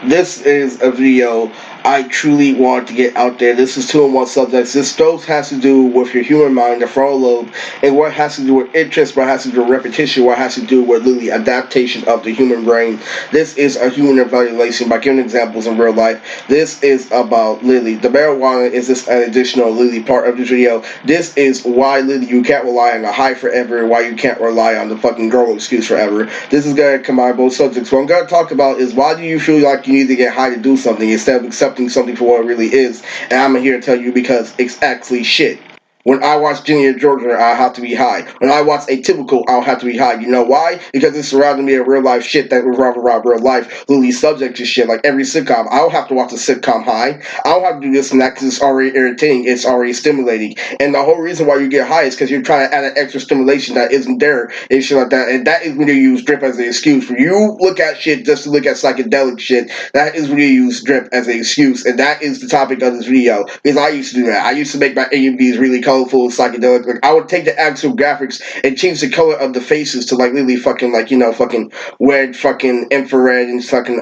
This is a video I truly want to get out there. This is two-in-one subjects. This both has to do with your human mind, the frontal lobe, and what has to do with interest, what has to do with repetition, what has to do with literally adaptation of the human brain. This is a human evaluation by giving examples in real life. This is about literally the marijuana is just an additional literally part of this video. This is why literally you can't rely on the high forever and why you can't rely on the fucking girl excuse forever. This is going to combine both subjects. What I'm going to talk about is why do you feel like you need to get high to do something instead of accepting something for what it really is. And I'm here to tell you because it's actually shit. When I watch Ginny and Georgia, I'll have to be high. When I watch Atypical, I'll have to be high. You know why? Because it's surrounding me of real life shit that revolves around real life, literally subject to shit. Like every sitcom, I don't have to watch a sitcom high. I don't have to do this and that because it's already entertaining. It's already stimulating. And the whole reason why you get high is because you're trying to add an extra stimulation that isn't there and shit like that. And that is when you use drip as an excuse. When you look at shit just to look at psychedelic shit, that is when you use drip as an excuse. And that is the topic of this video. Because I used to do that. I used to make my A&Bs really colorful and psychedelic. Like I would take the actual graphics and change the color of the faces to like literally fucking like, you know, fucking red, fucking infrared and fucking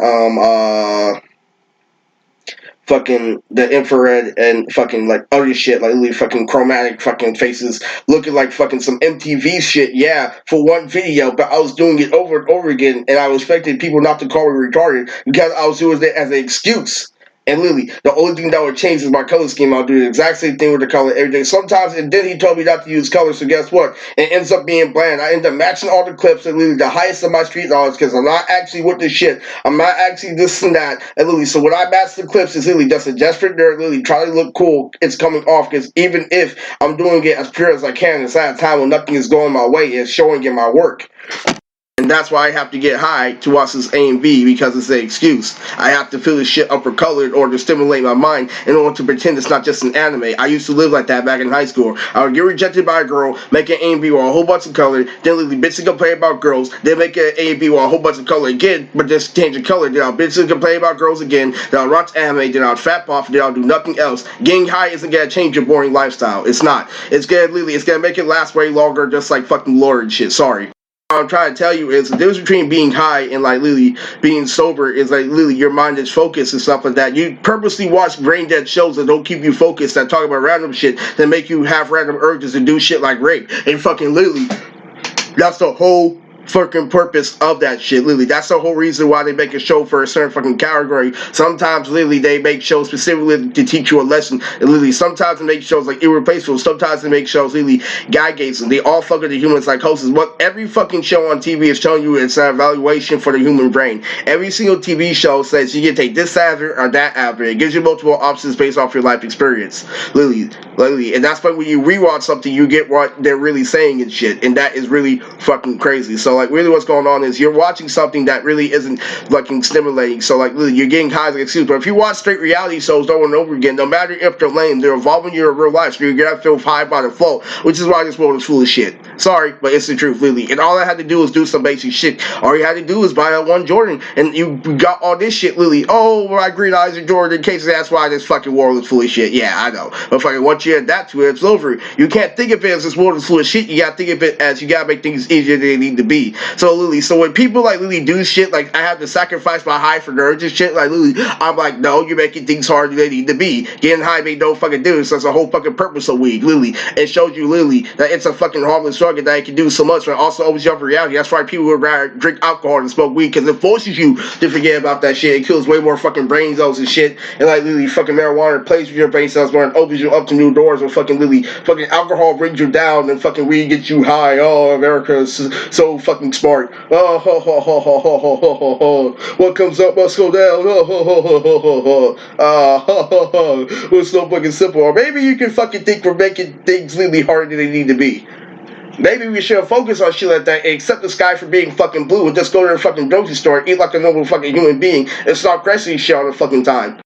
fucking the infrared and fucking like other shit, like literally fucking chromatic fucking faces looking like fucking some MTV shit, yeah, for one video, but I was doing it over and over again and I was expecting people not to call me retarded because I was doing it as an excuse. And literally, the only thing that would change is my color scheme. I'll do the exact same thing with the color every day. Sometimes, and then he told me not to use color, so guess what? It ends up being bland. I end up matching all the clips and literally the highest of my street knowledge because I'm not actually with this shit. I'm not actually this and that. And literally, so when I match the clips, it's literally just a desperate nerd, literally trying to look cool. It's coming off because even if I'm doing it as pure as I can inside a time when nothing is going my way, it's showing in my work. And that's why I have to get high to watch this A and B because it's an excuse. I have to feel this shit upper colored in order to stimulate my mind in order to pretend it's not just an anime. I used to live like that back in high school. I would get rejected by a girl, make an A and B with a whole bunch of color, then literally bitch and complain about girls, then make an A and B with a whole bunch of color again, but just change the color. Then I'll bitch and complain about girls again, then I'll watch anime, then I'll fat off, then I'll do nothing else. Getting high isn't gonna change your boring lifestyle. It's not. It's gonna make it last way longer, just like fucking lore and shit. Sorry. What I'm trying to tell you is the difference between being high and like literally being sober is like literally your mind is focused and stuff like that. You purposely watch brain dead shows that don't keep you focused, that talk about random shit, that make you have random urges to do shit like rape. And fucking literally, that's the whole fucking purpose of that shit. Literally, that's the whole reason why they make a show for a certain fucking category. Sometimes literally they make shows specifically to teach you a lesson, and literally sometimes they make shows like Irreplaceable, sometimes they make shows literally Gygates, and they all fuck with the human psychosis. What every fucking show on TV is showing you is an evaluation for the human brain. Every single TV show says you can take this advert or that advert. It gives you multiple options based off your life experience. Literally, and that's why when you rewatch something you get what they're really saying and shit, and that is really fucking crazy. So like really what's going on is you're watching something that really isn't fucking stimulating. So like really you're getting high as an excuse. But if you watch straight reality shows over and over again, no matter if they're lame, they're involving your real life, so you're gonna feel high by default, which is why this world is full of shit. Sorry, but it's the truth, literally. And all I had to do was do some basic shit. All you had to do was buy that one Jordan, and you got all this shit, literally. Oh, well, I green eyes and Jordan cases, that's why this fucking world is full of shit. Yeah, I know. But fucking once you adapt to it, it's over. You can't think of it as this world is full of shit. You gotta think of it as you gotta make things easier than they need to be. So literally, so when people like literally do shit like I have to sacrifice my high for nerds and shit, like literally, I'm like, no, you're making things harder than they need to be. Getting high made no fucking difference. That's the whole fucking purpose of weed. Literally, it shows you literally that it's a fucking harmless drug and that it can do so much, but it also opens you up to reality. That's why people would rather drink alcohol than smoke weed because it forces you to forget about that shit. It kills way more fucking brain cells and shit. And like literally, fucking marijuana plays with your brain cells, where it opens you up to new doors. And fucking literally, fucking alcohol brings you down, and fucking weed gets you high. Oh, America is so fucking smart. Oh, ho, ho, ho, ho, ho, ho, ho, ho. What comes up must go down. Oh, ho, ho, ho, ho, ho, ho. Ho, ho, ho. It's so fucking simple. Or maybe you can fucking think we're making things really harder than they need to be. Maybe we should focus on shit like that and accept the sky for being fucking blue and just go to the fucking grocery store and eat like a normal fucking human being and stop crashing shit all the fucking time.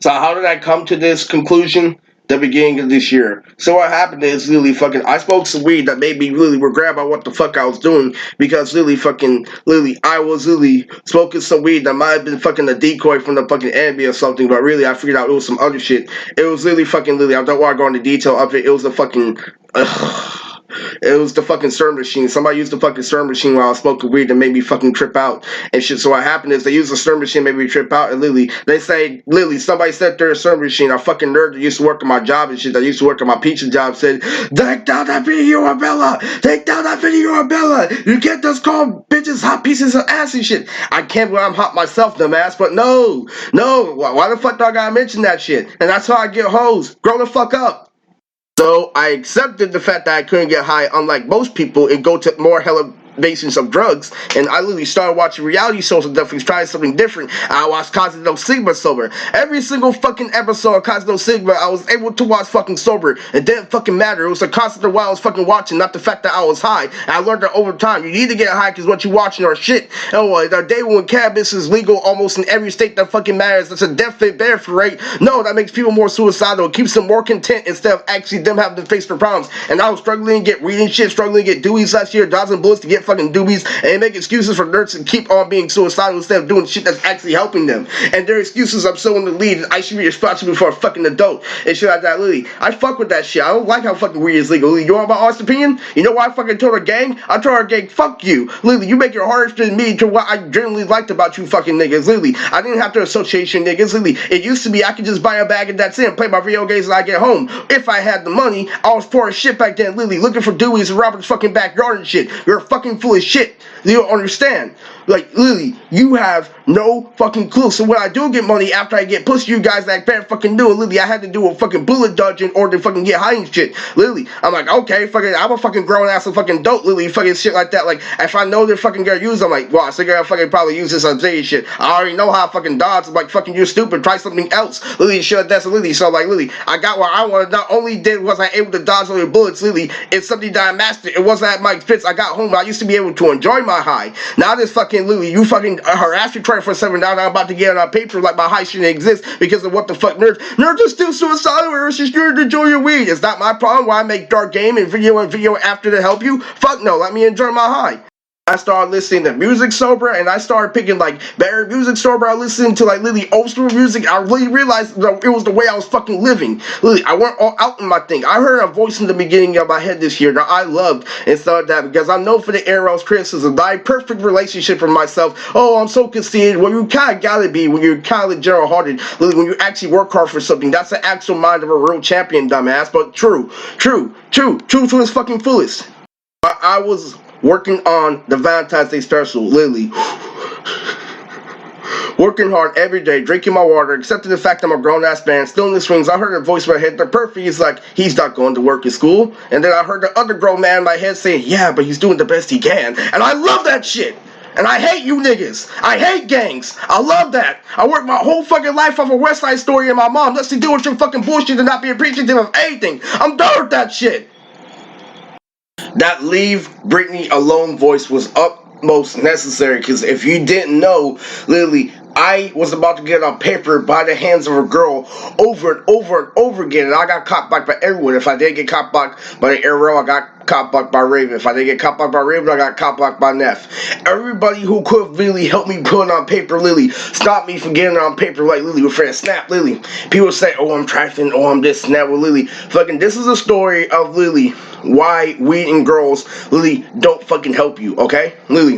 So how did I come to this conclusion? The beginning of this year. So what happened is literally fucking I smoked some weed that made me really regret about what the fuck I was doing because literally I was literally smoking some weed that might have been fucking a decoy from the fucking enemy or something, but really I figured out it was some other shit. It was literally fucking I don't want to go into detail of it. It was a fucking It was the fucking stir machine. Somebody used the fucking stir machine while I was smoking weed and made me fucking trip out and shit. So what happened is they used the stir machine, made me trip out. And literally, they say, literally, somebody said they're a stir machine. A fucking nerd that used to work at my job and shit, that used to work at my pizza job, said, take down that video, Bella. Take down that video, Bella. You can't just call bitches hot pieces of ass and shit. I can't believe I'm hot myself, dumbass. But no. Why the fuck do I gotta mention that shit? And that's how I get hoes. Grow the fuck up. So I accepted the fact that I couldn't get high, unlike most people, and go to more elevations of drugs. And I literally started watching reality shows and Netflix, trying something different. I watched Cosmo Sigma sober. Every single fucking episode of Cosmo Sigma, I was able to watch fucking sober. It didn't fucking matter. It was the concept of what I was fucking watching, not the fact that I was high. And I learned that over time. You need to get high because what you watching are shit. And the day when cannabis is legal almost in every state that fucking matters, that's a definite benefit, right? No, that makes people more suicidal. It keeps them more content instead of actually them having to face their problems. And I was struggling to get reading shit, struggling to get doobies last year, dodging bullets to get fucking doobies, and they make excuses for nerds to keep on being suicidal instead of doing shit that's actually helping them. And their excuses, I'm so in the lead, I should be responsible for a fucking adult and shit like that. Literally, I fuck with that shit. I don't like how fucking weed is legal. You want my honest opinion? You know why I fucking told our gang? I told our gang, fuck you. Literally, you make it harder than me to what I generally liked about you fucking niggas. Literally, I didn't have to association niggas. Literally, it used to be I could just buy a bag and that's it, and play my video games when I get home. If I had the money, I was poor as shit back then. Literally, looking for doobies in Robert's fucking backyard and shit. You're fucking full of shit. You don't understand. Like, literally, you have no fucking clue. So when I do get money after I get pussy, you guys like better fucking do it. Literally, I had to do a fucking bullet dodge in order to fucking get high and shit. Literally, I'm like, okay, fucking, I'm a fucking grown ass and fucking dope. Literally, fucking shit like that. Like, if I know they're fucking gonna use, I'm like, well, I think I fucking probably use this on Zay shit. I already know how I fucking dodge. I'm like, fucking, you're stupid. Try something else. Literally, shit like that's literally. So like, literally, I got what I wanted. Not only was I able to dodge all your bullets, literally, it's something that I mastered. It wasn't at my expense. I got home. I used to be able to enjoy my high. Now this fucking literally, you fucking harass me 24/7. Now I'm about to get on paper like my high shouldn't exist because of what the fuck nerds are still suicidal or it's just scared to enjoy your weed. It's not my problem why I make dark game and video after to help you. Fuck no, let me enjoy my high. I started listening to music sober, and I started picking like better music sober. I listened to like literally old school music. I really realized that it was the way I was fucking living. Literally, I went all out in my thing. I heard a voice in the beginning of my head this year that I loved and started that because I know for the Arrow's criticism, my perfect relationship for myself. Oh, I'm so conceited. Well, you kind of gotta be when you're kind of general hearted. Literally, when you actually work hard for something, that's the actual mind of a real champion, dumbass. But true to its fucking fullest. I was working on the Valentine's Day special, literally. Working hard every day, drinking my water, accepting the fact I'm a grown-ass man, still in the swings. I heard a voice in my head, the perfect, he's like, he's not going to work at school. And then I heard the other grown man in my head saying, yeah, but he's doing the best he can. And I love that shit. And I hate you niggas. I hate gangs. I love that. I worked my whole fucking life off a West Side Story and my mom. Let's deal with your fucking bullshit and not be appreciative of anything. I'm done with that shit. That leave Britney alone voice was utmost necessary because if you didn't know, literally, I was about to get on paper by the hands of a girl over and over and over again, and I got caught back by everyone. If I didn't get caught back by the Arrow, I got caught back by Raven. If I didn't get caught back by Raven, I got caught back by Neff. Everybody who could really help me put it on paper, Lily, stop me from getting it on paper like Lily with friends. Snap, Lily. People say, oh, I'm trifling, oh, I'm this and that with Lily. Fucking, this is a story of Lily. Why weed and girls, Lily, don't fucking help you, okay? Lily.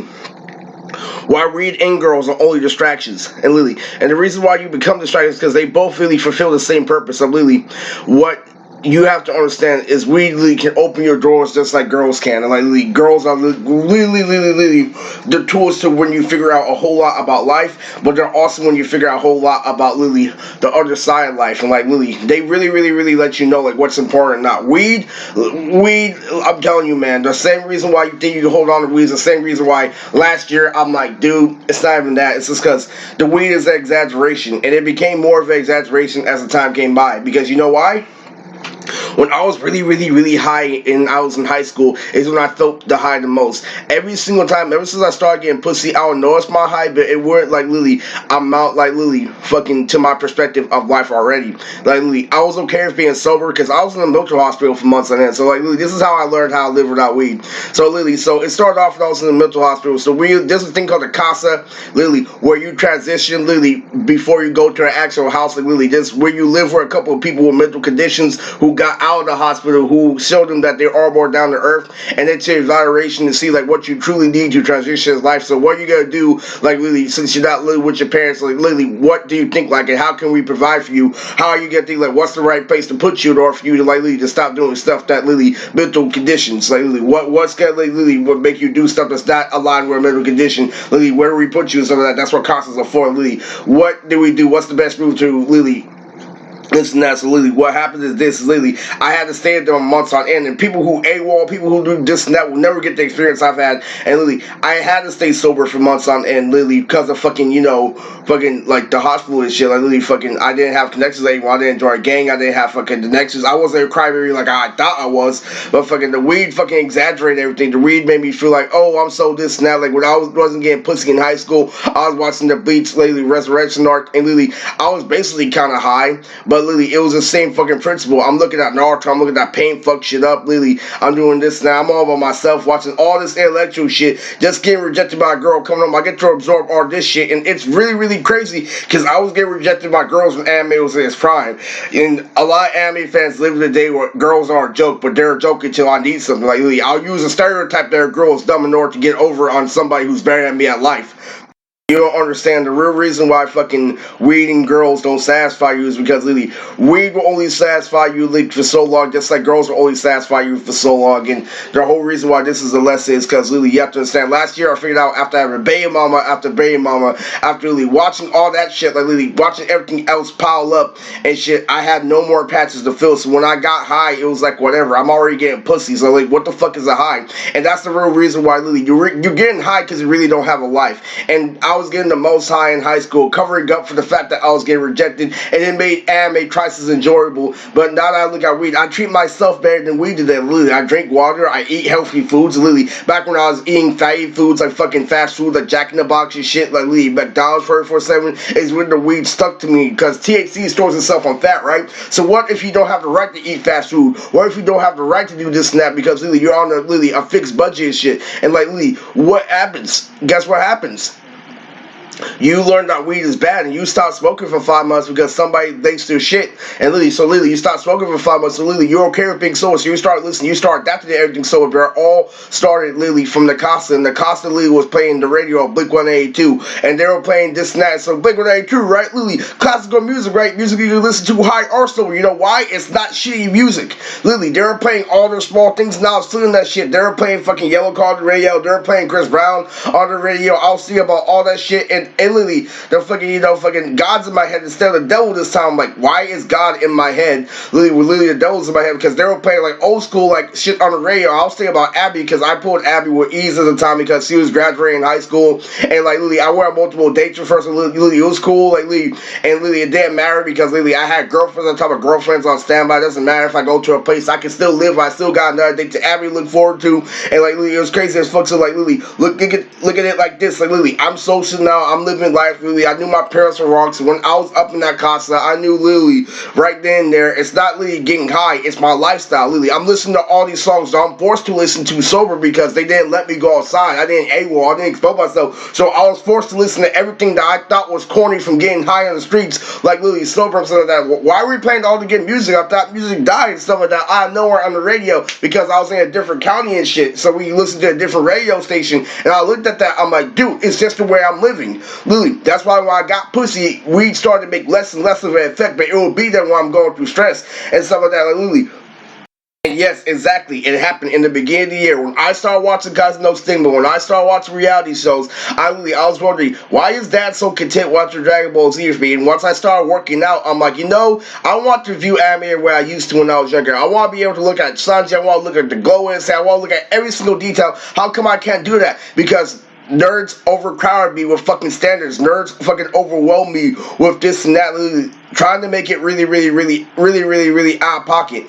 Why weed and girls are only distractions, and Lily. And the reason why you become distracted is because they both really fulfill the same purpose of Lily. What you have to understand is weed really can open your doors just like girls can. And like Lily, girls are really the tools to when you figure out a whole lot about life, but they're also when you figure out a whole lot about Lily, the other side of life. And like Lily, they really let you know like what's important or not. Weed, I'm telling you, man, the same reason why you think you can hold on to weed is the same reason why last year I'm like, dude, it's not even that. It's just because the weed is an exaggeration, and it became more of an exaggeration as the time came by. Because you know why? When I was really high and I was in high school is when I felt the high the most. Every single time, ever since I started getting pussy, I would know it's my high, but it weren't like Lily. I'm out like Lily, fucking to my perspective of life already. Like Lily, I was okay with being sober because I was in a mental hospital for months on end. So like Lily, this is how I learned how to live without weed. So Lily, so it started off when I was in the mental hospital. So there's a thing called the casa, Lily, where you transition Lily before you go to an actual house. Like Lily, this where you live with a couple of people with mental conditions who got out out of the hospital who showed them that they are more down to earth, and then to evaluation to see like what you truly need to transition his life. So what you gotta do, like really, since you're not living with your parents, like literally, what do you think like, and how can we provide for you? How are you gonna think like, what's the right place to put you in order for you to like literally to stop doing stuff that literally mental conditions, like literally, what's gonna like, literally what make you do stuff that's not aligned with a mental condition, literally, where do we put you and some of that? That's what counselors are for, literally. What do we do? What's the best route to literally this and that. So literally what happens is this, literally, I had to stay there months on end, and people who AWOL, people who do this and that will never get the experience I've had, and literally, I had to stay sober for months on end, literally, because of fucking, you know, fucking, like, the hospital and shit, like, literally, fucking, I didn't have connections anymore, I didn't join a gang, I didn't have fucking connections, I wasn't a crybaby like I thought I was, but fucking, the weed fucking exaggerated everything, the weed made me feel like, oh, I'm so this and that, like, when I wasn't getting pussy in high school, I was watching the Bleach, literally, Resurrection arc, and literally, I was basically kind of high, but literally, it was the same fucking principle. I'm looking at Naruto, I'm looking at pain fuck shit up, literally, I'm doing this now, I'm all by myself, watching all this intellectual shit, just getting rejected by a girl coming up, I get to absorb all this shit, and it's really, really crazy, because I was getting rejected by girls when anime was in its prime, and a lot of anime fans live in the day where girls are a joke, but they're a joke until I need something, like, literally, I'll use a stereotype that a girl is dumb in order to get over on somebody who's better than me at life. You don't understand the real reason why fucking weed and girls don't satisfy you is because literally weed will only satisfy you like for so long, just like girls will only satisfy you for so long. And the whole reason why this is a lesson is because literally you have to understand. Last year I figured out after having baby mama after baby mama, after literally watching all that shit, like literally watching everything else pile up and shit, I had no more patches to fill. So when I got high, it was like whatever. I'm already getting pussy. So like, what the fuck is a high? And that's the real reason why literally you're getting high because you really don't have a life. And I was getting the most high in high school, covering up for the fact that I was getting rejected, and it made anime twice as enjoyable. But now that I look at weed, I treat myself better than weed did. Literally, I drink water, I eat healthy foods. Literally, back when I was eating fatty foods like fucking fast food, like Jack in the Box and shit, like literally McDonald's 24/7 is when the weed stuck to me because THC stores itself on fat, right? So what if you don't have the right to eat fast food? What if you don't have the right to do this and that because literally you're on a fixed budget and shit? And like literally, what happens? Guess what happens? You learn that weed is bad and you stop smoking for 5 months because somebody thinks their shit. And literally, you stop smoking for 5 months. So literally, you're okay with being sober. So you start listening, you start adapting to everything sober. But it all started literally from the Costa. And the Costa literally was playing the radio on Blink 182. And they were playing this and that. So Blink 182, right? Literally, classical music, right? Music you can listen to high or sober. You know why? It's not shitty music. Literally, they were playing all their small things and I was feeling that shit. They were playing fucking Yellow Card on the radio. They were playing Chris Brown on the radio. I was seeing about all that shit. And literally, the fucking, fucking God's in my head instead of the devil this time. I'm like, why is God in my head? Literally, the devil's in my head because they were playing like old school like shit on the radio. I was thinking about Abby because I pulled Abby with ease at the time because she was graduating high school and like literally I went on multiple dates with her. So literally it was cool. Like literally, and literally it didn't matter because literally I had girlfriends on top of girlfriends on standby. It doesn't matter if I go to a place, I can still live. I still got another date to Abby to look forward to. And like literally, it was crazy as fuck. So like literally, look at it like this. Like literally, I'm social now. I'm living life. Literally, I knew my parents were wrong. So when I was up in that Casa, I knew literally right then and there, it's not literally getting high. It's my lifestyle. Literally, I'm listening to all these songs that I'm forced to listen to sober because they didn't let me go outside. I didn't AWOL. I didn't expel myself. So I was forced to listen to everything that I thought was corny from getting high on the streets, like literally sober and stuff like that. Why were we playing all the good music? I thought music died and stuff like that. I had nowhere on the radio because I was in a different county and shit. So we listened to a different radio station, and I looked at that. I'm like, dude, it's just the way I'm living. Literally, that's why when I got pussy, weed started to make less and less of an effect, but it will be there when I'm going through stress and stuff like that. Like, literally. And yes, exactly. It happened in the beginning of the year when I started watching Cosmo Stigma, when I started watching reality shows. I was wondering, why is Dad so content watching Dragon Ball Z with me? And once I started working out, I'm like, I want to view anime where I used to when I was younger. I want to be able to look at Sanji. I want to look at the glow inside. I want to look at every single detail. How come I can't do that? Because nerds overcrowded me with fucking standards. Nerds fucking overwhelmed me with this and that, trying to make it really out of pocket.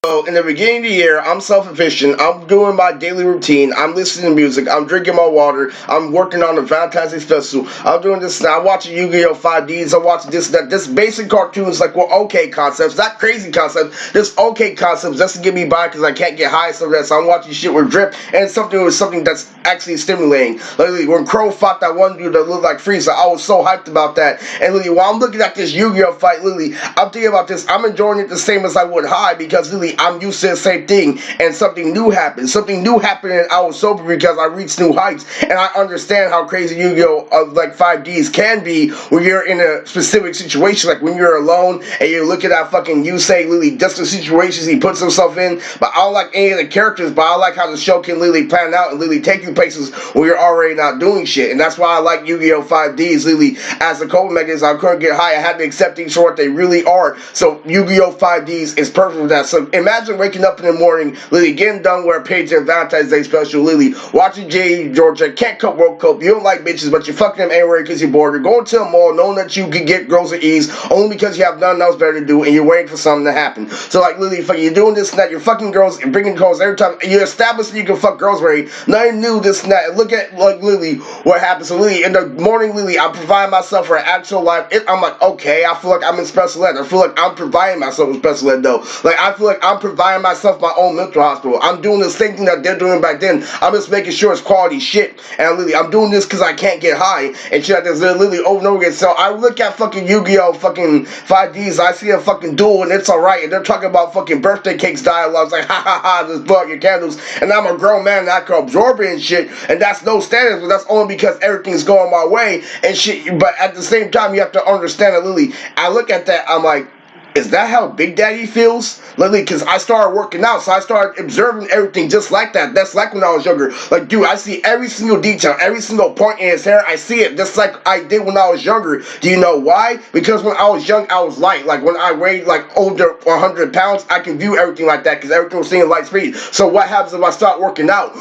So in the beginning of the year, I'm self-efficient. I'm doing my daily routine. I'm listening to music. I'm drinking my water. I'm working on the Valentine's Day special. I'm doing this now. I'm watching Yu-Gi-Oh! 5Ds. I'm watching this, that. This basic cartoons, like, well, okay concepts. Not crazy concepts. Just okay concepts just to get me by because I can't get high. So I'm watching shit with drip and something that's actually stimulating. Literally, when Crow fought that one dude that looked like Frieza, I was so hyped about that. And literally, while I'm looking at this Yu-Gi-Oh! Fight, literally, I'm thinking about this. I'm enjoying it the same as I would high because literally, I'm used to the same thing, and something new happened. Something new happened, and I was sober because I reached new heights, and I understand how crazy Yu-Gi-Oh! Like 5Ds can be when you're in a specific situation, like when you're alone and you're looking at fucking Yusei literally just the situations he puts himself in. But I don't like any of the characters, but I like how the show can literally plan out and literally take you places where you're already not doing shit, and that's why I like Yu-Gi-Oh! 5Ds literally as a coping mechanism. I couldn't get high. I had to accept things for what they really are. So Yu-Gi-Oh! 5Ds is perfect for that. So imagine waking up in the morning, literally getting done with a page and Valentine's Day special, literally watching J. Georgia, can't cook World Cup, you don't like bitches, but you're fucking them anyway because you're bored. You're going to the mall knowing that you can get girls at ease only because you have nothing else better to do and you're waiting for something to happen. So like literally, you're doing this and that, you're fucking girls and bringing calls every time. You establish that you can fuck girls already. Nothing new, this and that. Look at like literally what happens. So literally in the morning, literally, I provide myself for an actual life. I'm like, okay, I feel like I'm in special ed. I feel like I'm providing myself with special ed though. Like I feel like I'm providing myself my own mental hospital. I'm doing the same thing that they're doing back then. I'm just making sure it's quality shit. And literally, I'm doing this because I can't get high and shit like this literally over and over again. So I look at fucking Yu-Gi-Oh! Fucking 5Ds. I see a fucking duel and it's alright. And they're talking about fucking birthday cakes dialogues like ha ha ha, just blow out your candles. And I'm a grown man and I can absorb it and shit. And that's no standards, but that's only because everything's going my way and shit. But at the same time, you have to understand that literally, I look at that, I'm like, is that how Big Daddy feels? Literally, because I started working out, so I started observing everything just like that. That's like when I was younger. Like, dude, I see every single detail, every single point in his hair. I see it just like I did when I was younger. Do you know why? Because when I was young, I was light. Like, when I weighed, like, over 100 pounds, I can view everything like that because everything was seeing light speed. So what happens if I start working out?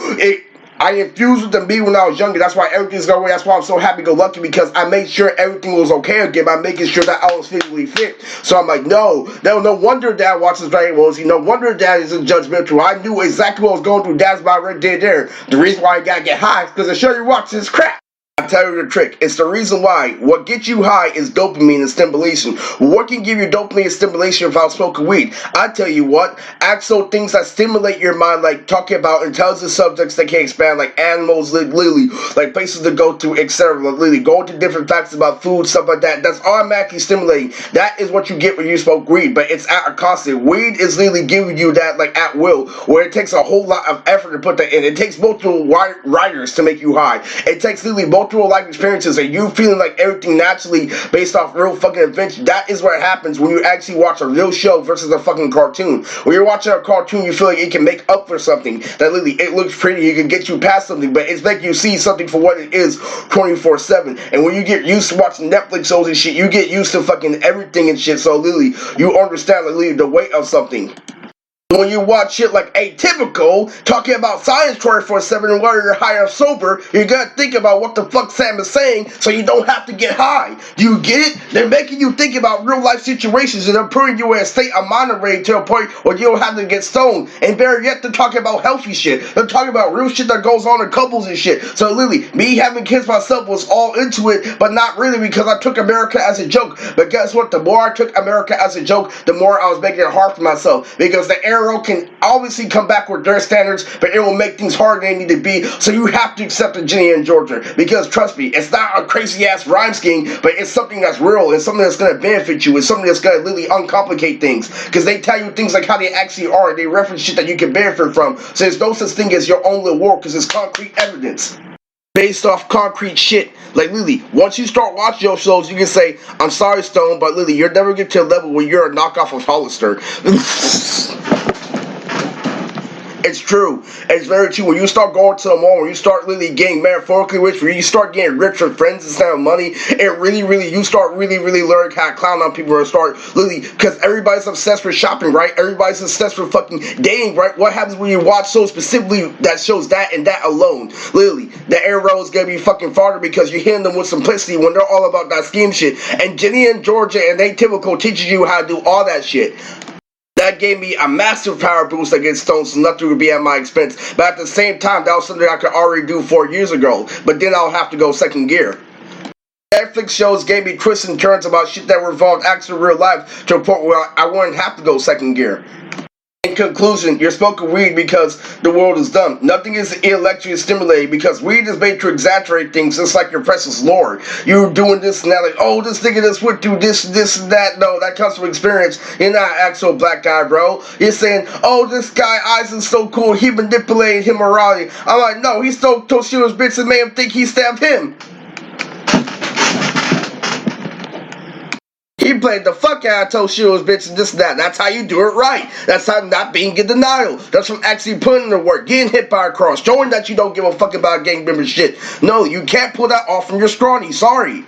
I infused with the me when I was younger. That's why everything's going away. That's why I'm so happy-go-lucky because I made sure everything was okay again by making sure that I was physically fit. So I'm like, no wonder Dad watches Dragon Ball Z. No wonder Dad isn't judgmental. I knew exactly what was going through Dad's mind right there. The reason why I gotta get high is because the show you watch is crap. I tell you the trick. It's the reason why. What gets you high is dopamine and stimulation. What can give you dopamine and stimulation without smoking weed? I tell you what. Actual things that stimulate your mind, like talking about intelligent subjects that can expand, like animals, literally, like places to go to, etc. Literally, going to different facts about food, stuff like that. That's automatically stimulating. That is what you get when you smoke weed, but it's at a cost. Weed is literally giving you that, like, at will, where it takes a whole lot of effort to put that in. It takes multiple writers to make you high. It takes literally multiple life experiences and you feeling like everything naturally based off real fucking events. That is what happens when you actually watch a real show versus a fucking cartoon. When you're watching a cartoon, you feel like it can make up for something. That literally, it looks pretty, it can get you past something, but it's making you see something for what it is 24/7. And when you get used to watching Netflix shows and shit, you get used to fucking everything and shit. So literally, you understand literally the weight of something. When you watch shit like Atypical, talking about science 24/7 and whether you're high or sober, you gotta think about what the fuck Sam is saying so you don't have to get high. Do you get it? They're making you think about real life situations and they're putting you in a state of mind rate to a point where you don't have to get stoned. And better yet, they're talking about healthy shit. They're talking about real shit that goes on in couples and shit. So literally, me having kids myself was all into it, but not really because I took America as a joke. But guess what? The more I took America as a joke, the more I was making it hard for myself because the arrow can obviously come back with their standards, but it will make things harder than they need to be. So you have to accept the Ginny and Georgia because trust me, it's not a crazy ass rhyme scheme, but it's something that's real. It's something that's going to benefit you. It's something that's going to literally uncomplicate things because they tell you things like how they actually are. They reference shit that you can benefit from. So there's no such thing as your own little world because it's concrete evidence based off concrete shit. Like literally, once you start watching those shows, you can say, I'm sorry, Stone, but literally, you'll never get to a level where you're a knockoff of Hollister. It's true. It's very true. When you start going to the mall, when you start really getting metaphorically rich, when you start getting rich with friends instead of money, it really, you start really learning how to clown on people and start literally, because everybody's obsessed with shopping, right? Everybody's obsessed with fucking dating, right? What happens when you watch shows specifically that shows that and that alone? Literally, the arrow is gonna be fucking farther because you're hitting them with simplicity when they're all about that scheme shit. And Ginny and Georgia and Atypical teaches you how to do all that shit. That gave me a massive power boost against Stone, so nothing would be at my expense. But at the same time, that was something I could already do 4 years ago. But then I'll have to go second gear. Netflix shows gave me twists and turns about shit that revolved actual real life to a point where I wouldn't have to go second gear. In conclusion, you're smoking weed because the world is dumb. Nothing is intellectually stimulating because weed is made to exaggerate things just like your precious lore. You're doing this and that, like, oh, this nigga just went through this and that. No, that comes from experience. You're not an actual black guy, bro. You're saying, oh, this guy Eisen's so cool, he manipulated him morality. I'm like, no, he stole Toshiro's bitch and made him think he stabbed him. He played the fuck out of Toshiro's bitch and this and that. That's how you do it right. That's how not being in denial. That's from actually putting in the work, getting hit by a cross, showing that you don't give a fuck about gang member shit. No, you can't pull that off from your scrawny. Sorry.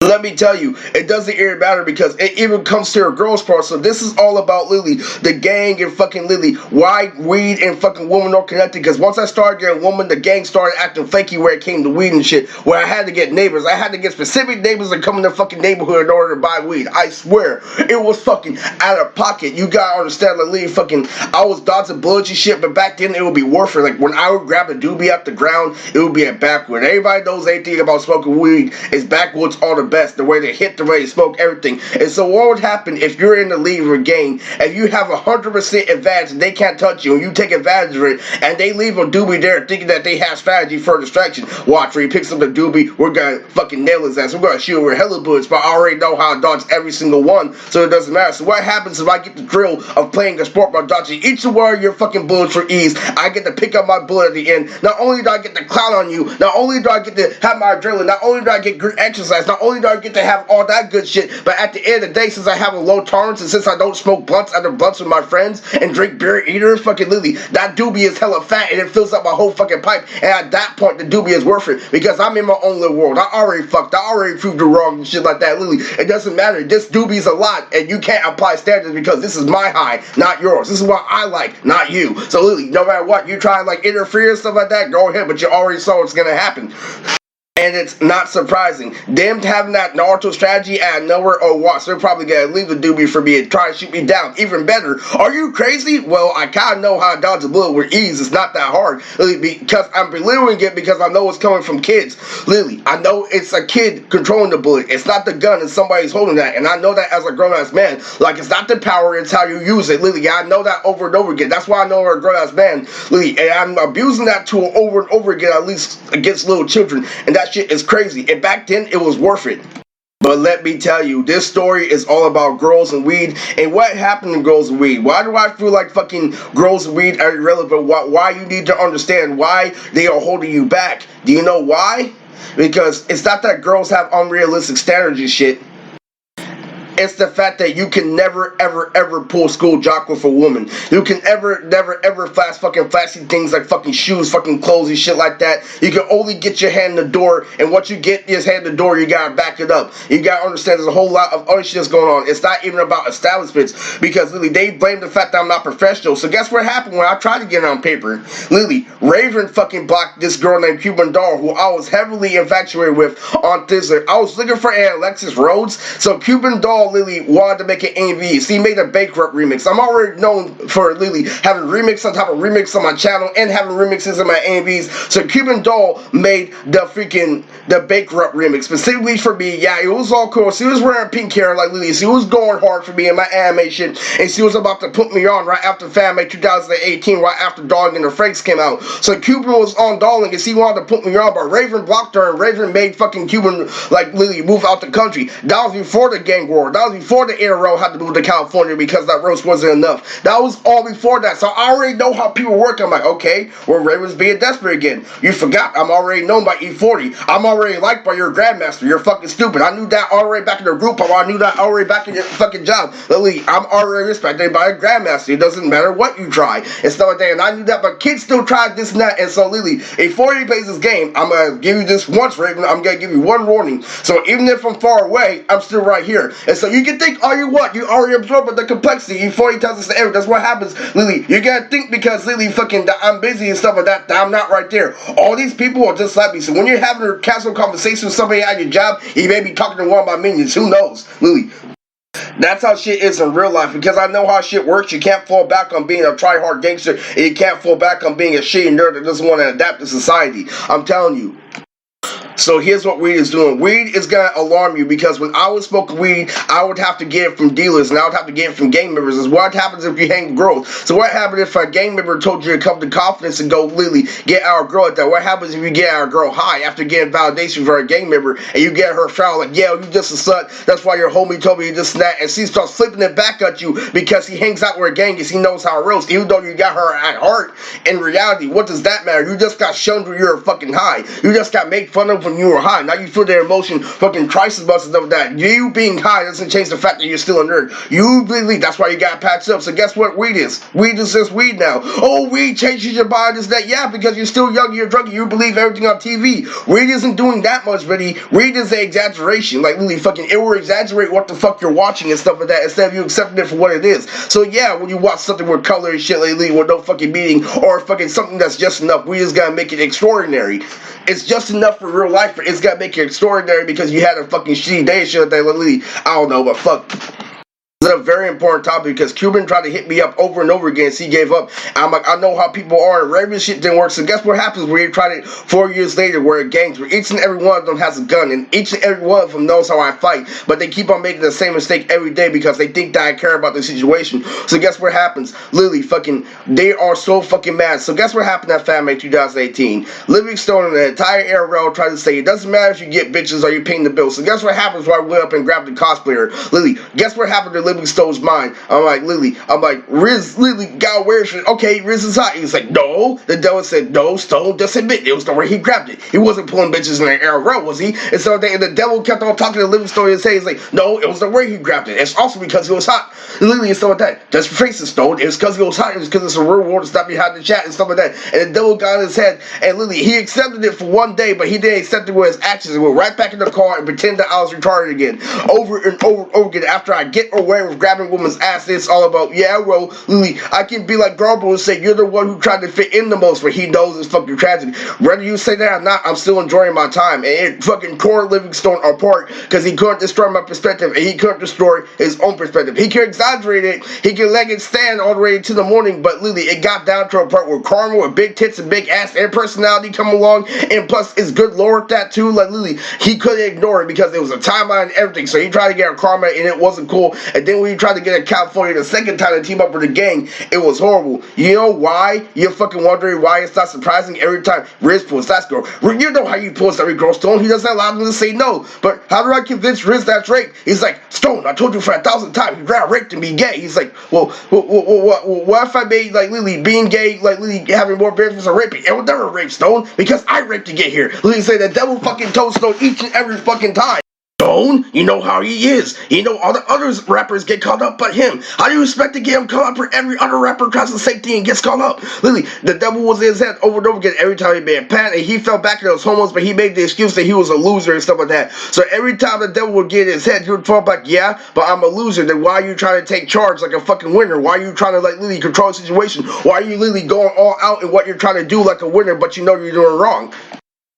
Let me tell you, it doesn't even matter because it even comes to a girl's part. So this is all about Lily, the gang and fucking Lily. Why weed and fucking woman are connected? Because once I started getting woman, the gang started acting fakey where it came to weed and shit. Where I had to get neighbors. I had to get specific neighbors that come in the fucking neighborhood in order to buy weed. I swear, it was fucking out of pocket. You gotta understand, like Lily, fucking, I was dodging bullets and shit, but back then it would be worth it. Like when I would grab a doobie off the ground, it would be a backward. Everybody knows anything about smoking weed is backwoods all the best. The way they hit, the way they smoke, everything. And so what would happen if you're in the lead of a gang and you have 100% advantage and they can't touch you and you take advantage of it and they leave a doobie there thinking that they have strategy for distraction? Watch, where he picks up the doobie, we're gonna fucking nail his ass. We're gonna shoot over hella bullets, but I already know how to dodge every single one, so it doesn't matter. So what happens if I get the drill of playing a sport by dodging each one of your fucking bullets for ease? I get to pick up my bullet at the end. Not only do I get the clout on you, not only do I get to have my adrenaline, not only do I get good exercise, not only do I get to have all that good shit, but at the end of the day, since I have a low tolerance and since I don't smoke blunts after blunts with my friends and drink beer eaters, fucking Lily, that doobie is hella fat and it fills up my whole fucking pipe, and at that point the doobie is worth it because I'm in my own little world. I already fucked, I already proved it wrong and shit like that. Lily, it doesn't matter, this doobie's a lot and you can't apply standards because this is my high, not yours. This is what I like, not you. So Lily, no matter what, you try to like interfere and stuff like that, go ahead, but you already saw what's gonna happen. And it's not surprising. Them having that Naruto strategy out of nowhere, oh what, so they're probably gonna leave the doobie for me and try to shoot me down. Even better. Are you crazy? Well, I kinda know how to dodge a bullet with ease. It's not that hard. Because I'm belittling it because I know it's coming from kids. Lily, I know it's a kid controlling the bullet. It's not the gun, it's somebody's holding that. And I know that as a grown-ass man. Like, it's not the power, it's how you use it. Lily, I know that over and over again. That's why I know I'm a grown-ass man. Lily, and I'm abusing that tool over and over again, at least against little children. And that shit is crazy, and back then it was worth it. But let me tell you, this story is all about girls and weed, and what happened to girls and weed. Why do I feel like fucking girls and weed are irrelevant? Why you need to understand why they are holding you back. Do you know why? Because it's not that girls have unrealistic standards and shit. It's the fact that you can never, ever, ever pull school jock with a woman. You can never, ever flash fucking flashy things like fucking shoes, fucking clothes and shit like that. You can only get your hand in the door, and once you get your hand in the door, you gotta back it up. You gotta understand there's a whole lot of other shit that's going on. It's not even about establishments, because Lily, they blame the fact that I'm not professional. So guess what happened when I tried to get it on paper? Lily, Raven fucking blocked this girl named Cuban Doll, who I was heavily infatuated with on Twitter. I was looking for Alexis Rhodes, so Cuban Doll Lily wanted to make an AMV. So he made a Bankrupt remix. I'm already known for Lily having remix on top of remix on my channel and having remixes in my AMVs. So Cuban Doll made the Bankrupt remix specifically for me. Yeah, it was all cool. She was wearing pink hair like Lily. She was going hard for me in my animation, and she was about to put me on right after Fanmade 2018, right after Dog and the Franks came out. So Cuban was on Darling and she wanted to put me on, but Raven blocked her, and Raven made fucking Cuban like Lily move out the country. That was before the gang war. That was before the Air Road had to move to California because that roast wasn't enough. That was all before that. So I already know how people work. I'm like, okay, well, Raven's being desperate again. You forgot I'm already known by E40. I'm already liked by your grandmaster. You're fucking stupid. I knew that already back in the group. I knew that already back in your fucking job. Lily, I'm already respected by a grandmaster. It doesn't matter what you try and stuff like that. And I knew that, but kids still tried this and that. And so Lily, E40 plays this game. I'm gonna give you this once, Raven. I'm gonna give you one warning. So even if I'm far away, I'm still right here. And so you can think all you want. You already absorbed the complexity. E40 tells us the error. That's what happens, Lily. You gotta think because Lily fucking I'm busy and stuff like that, that I'm not right there. All these people are just like me. So when you're having a casual conversation with somebody at your job, you may be talking to one of my minions. Who knows, Lily? That's how shit is in real life, because I know how shit works. You can't fall back on being a try-hard gangster, and you can't fall back on being a shitty nerd that doesn't want to adapt to society. I'm telling you. So here's what weed is doing. Weed is gonna alarm you, because when I would smoke weed, I would have to get it from dealers, and I would have to get it from gang members. Is what happens if you hang with girls. So what happens if a gang member told you to come to confidence and go literally get our girl at that? What happens if you get our girl high after getting validation for a gang member, and you get her trial like, yeah, you just a slut, that's why your homie told me you just that, and she starts flipping it back at you because he hangs out with a gang and he knows how it rolls, even though you got her at heart. In reality, what does that matter? You just got shunned when you were fucking high. You just got made fun of when you were high. Now you feel their emotion fucking twice as much as that. You being high doesn't change the fact that you're still a nerd. You believe that's why you got patched up. So guess what weed is? Weed is just weed now. Oh, weed changes your body, this, that. Yeah, because you're still young, you're drunk, you believe everything on TV. Weed isn't doing that much, buddy. Weed is an exaggeration. Like, literally fucking, it will exaggerate what the fuck you're watching and stuff like that, instead of you accepting it for what it is. So yeah, when you watch something with color and shit lately with no fucking meaning, or fucking something that's just enough, we just gotta make it extraordinary. It's just enough for real life. It's gotta make it extraordinary because you had a fucking shitty day and shit like that. Literally, I don't know, but fuck. It's a very important topic, because Cuban tried to hit me up over and over again, so he gave up. I'm like, I know how people are, and regular shit didn't work. So guess what happens when you tried it 4 years later, where gangs, where each and every one of them has a gun, and each and every one of them knows how I fight, but they keep on making the same mistake every day because they think that I care about the situation. So guess what happens? Literally, fucking, they are so fucking mad. So guess what happened at Fan May 2018? Livingstone and the entire ARL tried to say, it doesn't matter if you get bitches or you paying the bill. So guess what happens when I went up and grabbed the cosplayer? Literally, guess what happened to Livingstone's mind? I'm like, Lily, Riz literally got aware of it. Okay, Riz is hot. He was like, no. The devil said, no, Stone, just admit it was the way he grabbed it. He wasn't pulling bitches in the ARL, was he? And so the devil kept on talking to Livingstone and saying, he's like, no, it was the way he grabbed it. It's also because he was hot. Literally, and stuff like that. Just face it, Stone. It was because he was hot. It was because it's a real world to stop behind the chat and stuff like that. And the devil got in his head, and literally, he accepted it for one day, but he didn't accept it with his actions. He went right back in the car and pretend that I was retarded again. Over and over and over again. After I get aware of grabbing women's ass, it's all about, yeah, well, Lily, I can be like Garbo and say you're the one who tried to fit in the most, but he knows it's fucking tragic. Whether you say that or not, I'm still enjoying my time. And it fucking tore Livingstone apart because he couldn't destroy my perspective, and he couldn't destroy his own perspective. He could exaggerate it, he could let it stand all the way to the morning, but Lily, it got down to a part where karma with big tits and big ass and personality come along, and plus it's good lore at that too. Like Lily, he couldn't ignore it because there was a timeline and everything, so he tried to get a karma and it wasn't cool. And then when he tried to get a California the second time to team up with the gang, it was horrible. You know why? You're fucking wondering why it's not surprising every time Riz pulls that girl. You know how you pulls every girl, Stone. He doesn't allow them to say no. But how do I convince Riz that's rape? He's like, Stone, I told you for 1,000 times, you'd rather rape than be gay. He's like, well, what if I made like Lily being gay, like Lily having more benefits of raping? It would never rape, Stone, because I raped to get here. Lily say the devil fucking told Stone each and every fucking time. Stone, you know how he is. You know all the other rappers get caught up but him. How do you expect to get him caught up for every other rapper tries the same thing and gets caught up? Literally, the devil was in his head over and over again every time he made a pat, and he fell back to those homos, but he made the excuse that he was a loser and stuff like that. So every time the devil would get in his head, he would fall back, yeah, but I'm a loser. Then why are you trying to take charge like a fucking winner? Why are you trying to like literally control the situation? Why are you literally going all out in what you're trying to do like a winner, but you know you're doing wrong?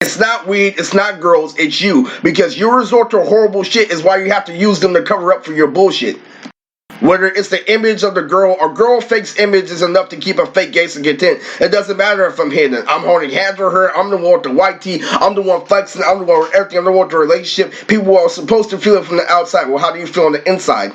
It's not weed, it's not girls, it's you. Because you resort to horrible shit is why you have to use them to cover up for your bullshit. Whether it's the image of the girl, or girl fake's image is enough to keep a fake gangster content. It doesn't matter if I'm hidden. I'm holding hands with her, I'm the one with the white tee, I'm the one flexing, I'm the one with everything, I'm the one with the relationship. People are supposed to feel it from the outside. Well, how do you feel on the inside?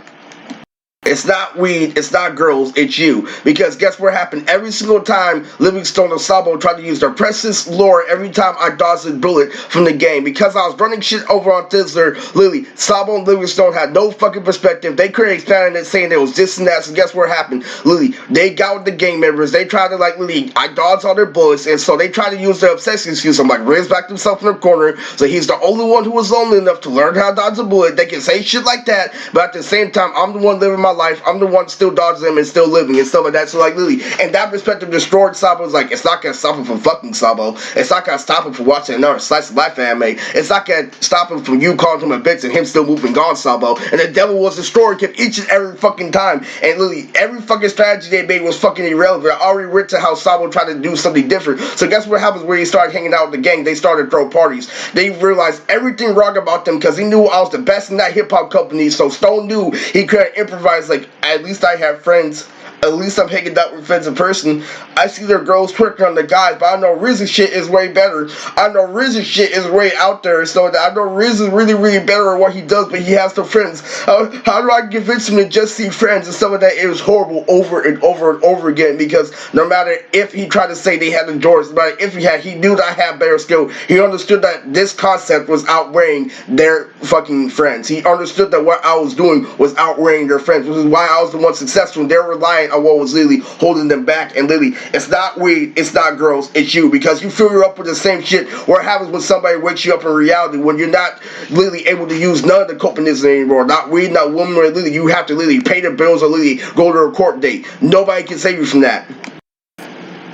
It's not weed, it's not girls, it's you. Because guess what happened? Every single time Livingstone or Sabo tried to use their precious lore, every time I dodged a bullet from the game. Because I was running shit over on Thizzler, literally, Sabo and Livingstone had no fucking perspective. They couldn't expand it saying it was this and that. So guess what happened? Literally, they got with the gang members. They tried to like, literally, I dodged all their bullets. And so they tried to use their obsession excuse. I'm like, Riz backed himself in the corner. So he's the only one who was lonely enough to learn how to dodge a bullet. They can say shit like that. But at the same time, I'm the one living my life. I'm the one still dodging them and still living and stuff like that. So like literally, and that perspective destroyed Sabo's like, it's not gonna stop him from fucking Sabo. It's not gonna stop him from watching another slice of life anime. It's not gonna stop him from you calling him a bitch and him still moving on, Sabo. And the devil was destroyed him each and every fucking time. And literally, every fucking strategy they made was fucking irrelevant. I already read to how Sabo tried to do something different. So guess what happens when he started hanging out with the gang? They started to throw parties. They realized everything wrong about them because he knew I was the best in that hip hop company. So Stone knew he couldn't improvise. Like, at least I have friends. At least I'm hanging out with friends in person. I see their girls twerking on the guys, but I know Riz's shit is way better. I know Riz's shit is way out there, so I know Riz is really, really better at what he does, but he has no friends. How do I convince him to just see friends and stuff like that? It was horrible over and over and over again, because no matter if he tried to say they had the doors, no matter if he knew that I had better skill. He understood that this concept was outweighing their fucking friends. He understood that what I was doing was outweighing their friends, which is why I was the one successful. They were relying on what was literally holding them back. And literally, it's not weed, it's not girls, it's you, because you fill you up with the same shit. What happens when somebody wakes you up in reality, when you're not literally able to use none of the copanism anymore, not weed, not woman, or literally you have to literally pay the bills or literally go to a court date. Nobody can save you from that.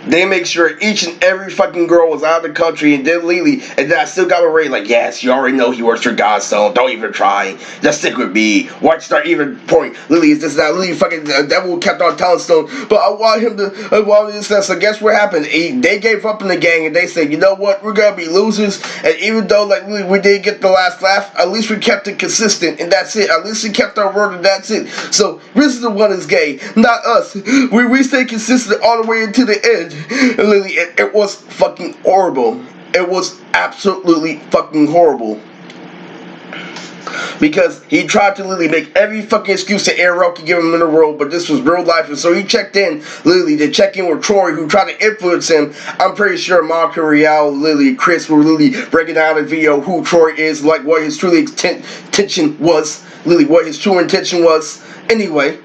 They make sure each and every fucking girl was out of the country, and then Lily, and then I still got my rate like, yes, you already know he works for Godstone, don't even try, just stick with me, watch not even point, Lily is this, that, Lily fucking, the devil kept on telling Stone, but I want him to, I want this, that. So guess what happened? They gave up in the gang, and they said, you know what, we're gonna be losers, and even though, like, we didn't get the last laugh, at least we kept it consistent, and that's it, at least we kept our word, and that's it. So, Riz is the one is gay, not us. We stay consistent all the way into the end. Literally, it was fucking horrible. It was absolutely fucking horrible. Because he tried to literally make every fucking excuse that Arrow could give him in the world, but this was real life, and so he checked in, literally, to check in with Troy, who tried to influence him. I'm pretty sure Monica, Real, Lily, Chris were literally breaking down the video who Troy is, like what his true intention was, literally what his true intention was. Anyway.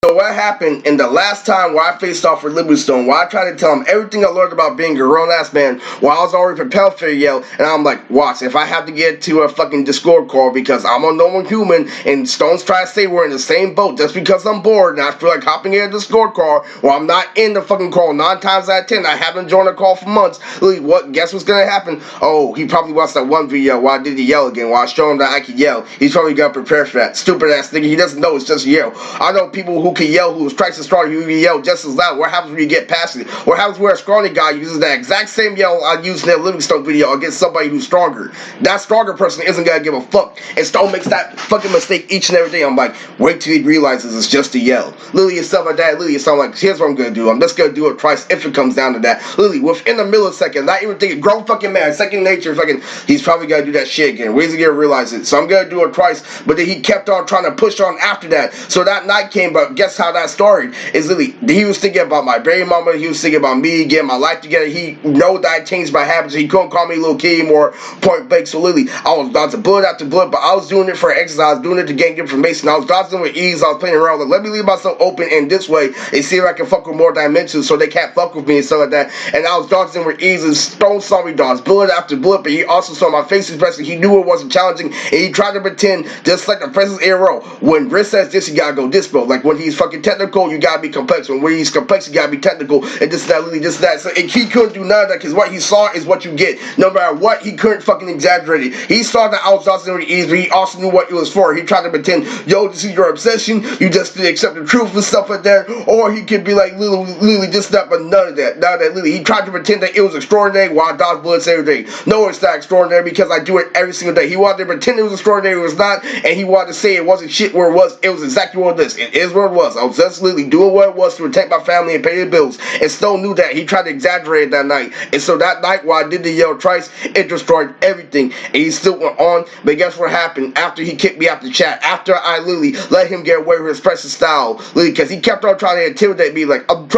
So what happened in the last time where I faced off with Livingstone, where I tried to tell him everything I learned about being a grown-ass man, while I was already prepared for yell, and I'm like, watch, if I have to get to a fucking Discord call because I'm a normal human, and Stone's trying to say we're in the same boat just because I'm bored, and I feel like hopping in a Discord call, while I'm not in the fucking call 9 times out of 10, I haven't joined a call for months, what, guess what's gonna happen? Oh, he probably watched that one video while I did the yell again, while I showed him that I could yell. He's probably got prepared for that. Stupid ass nigga, he doesn't know it's just a yell. I know people who can yell, who was twice as strong, who can yell just as loud. What happens when you get past it? What happens when a scrawny guy uses that exact same yell I used in that Livingstone video against somebody who's stronger? That stronger person isn't gonna give a fuck. And Stone makes that fucking mistake each and every day. I'm like, wait till he realizes it's just a yell. Lily and stuff like that. Lily and stuff like, here's what I'm gonna do. I'm just gonna do it twice if it comes down to that. Lily, within a millisecond, not even thinking, grown fucking man, second nature, fucking, he's probably gonna do that shit again. Where's he gonna realize it? So I'm gonna do it twice. But then he kept on trying to push on after that. So that night came, but guess how that started? Is Lily, he was thinking about my baby mama, he was thinking about me getting my life together. He know that I changed my habits. He couldn't call me little kid anymore, point blank. So Lily, I was dodging bullet after bullet, but I was doing it for exercise, I was doing it to gain information. I was dodging with ease, I was playing around, like, let me leave myself open in this way and see if I can fuck with more dimensions so they can't fuck with me and stuff like that. And I was dodging with ease, and Stone saw me dodge bullet after bullet, but he also saw my face expression. He knew it wasn't challenging, and he tried to pretend just like the Princess Arrow. When Riz says this, you gotta go this mode. Like when he's fucking technical, you gotta be complex. When he's complex, you gotta be technical, and this, that, Lily, this, that. So and he couldn't do none of that, because what he saw is what you get. No matter what, he couldn't fucking exaggerate it. He saw that I was dodging with ease, but he also knew what it was for. He tried to pretend, yo, this is your obsession, you just didn't accept the truth and stuff like that. Or he could be like, Lily, this, that, but none of that. None of that, Lily. He tried to pretend that it was extraordinary while I dodge bullets every day. No, it's not extraordinary because I do it every single day. He wanted to pretend it was extraordinary, it was not, and he wanted to say it wasn't shit where it was. It was exactly what it is. It is what it was. I was just literally doing what it was to protect my family and pay the bills. And Stone knew that. He tried to exaggerate it that night. And so that night while I did the yell twice, it destroyed everything. And he still went on. But guess what happened? After he kicked me out the chat, after I literally let him get away with his precious style, literally, because he kept on trying to intimidate me, like, I'm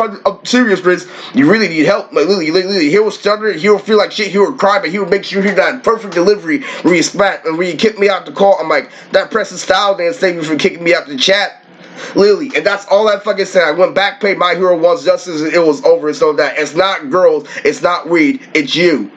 serious, Riz. You really need help. Like, literally, he will stutter, he will feel like shit, he will cry, but he will make sure he got perfect delivery when he spat. And when he kicked me out the call, I'm like, that precious style didn't save me from kicking me out the chat. Literally, and that's all I fucking said. I went back, paid my hero once, just as it was over. So that it's not girls, it's not weed, it's you.